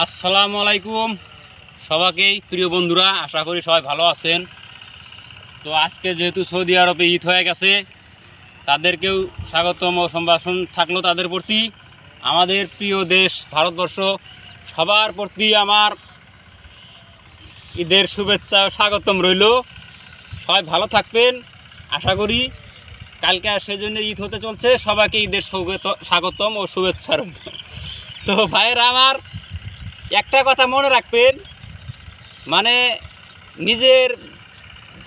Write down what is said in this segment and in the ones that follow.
আসসালামু আলাইকুম সবাইকেই প্রিয় বন্ধুরা, আশা করি সবাই ভালো আছেন। তো আজকে যেহেতু সৌদি আরবে ঈদ হয়ে গেছে, তাদেরকেও স্বাগতম ও সম্ভাষণ থাকলো তাদের প্রতি। আমাদের প্রিয় দেশ ভারতবর্ষ, সবার প্রতি আমার ঈদের শুভেচ্ছা ও স্বাগতম রইল। সবাই ভালো থাকবেন আশা করি। কালকে সেজন্য ঈদ হতে চলছে, সবাইকে ঈদের স্বাগতম ও শুভেচ্ছা রইল। তো ভাইয়েরা আমার, একটা কথা মনে রাখবেন, মানে নিজের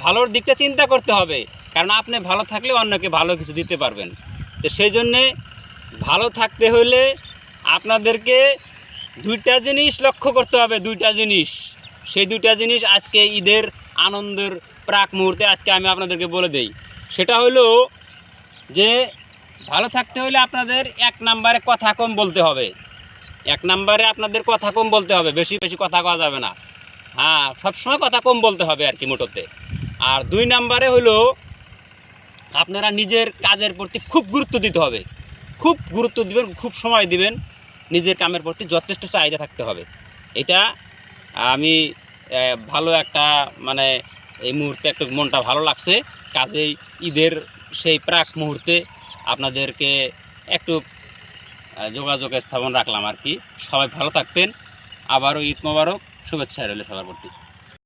ভালোর দিকটা চিন্তা করতে হবে, কারণ আপনি ভালো থাকলে অন্যকে ভালো কিছু দিতে পারবেন। তো সেই জন্যে ভালো থাকতে হলে আপনাদেরকে দুইটা জিনিস লক্ষ্য করতে হবে, দুইটা জিনিস। সেই দুইটা জিনিস আজকে ঈদের আনন্দের প্রাক মুহূর্তে আজকে আমি আপনাদেরকে বলে দেই। সেটা হলো যে ভালো থাকতে হলে আপনাদের এক নম্বরে কথা কম বলতে হবে। এক নম্বরে আপনাদের কথা কম বলতে হবে, বেশি বেশি কথা কওয়া যাবে না। হ্যাঁ, সবসময় কথা কম বলতে হবে আর কি মোটোতে। আর দুই নম্বরে হলো আপনারা নিজের কাজের প্রতি খুব গুরুত্ব দিতে হবে, খুব গুরুত্ব দিবেন, খুব সময় দিবেন। নিজের কামের প্রতি যথেষ্ট চাহিদা থাকতে হবে। এটা আমি ভালো একটা মানে এই মুহূর্তে একটু মনটা ভালো লাগছে। কাজেই ঈদের সেই প্রাক মুহূর্তে আপনাদেরকে একটু যোগাযোগ স্থাপন রাখলাম আর কি। সবাই ভালো থাকবেন। আবারও ঈদ মোবারক, শুভেচ্ছা রইল সবার প্রতি।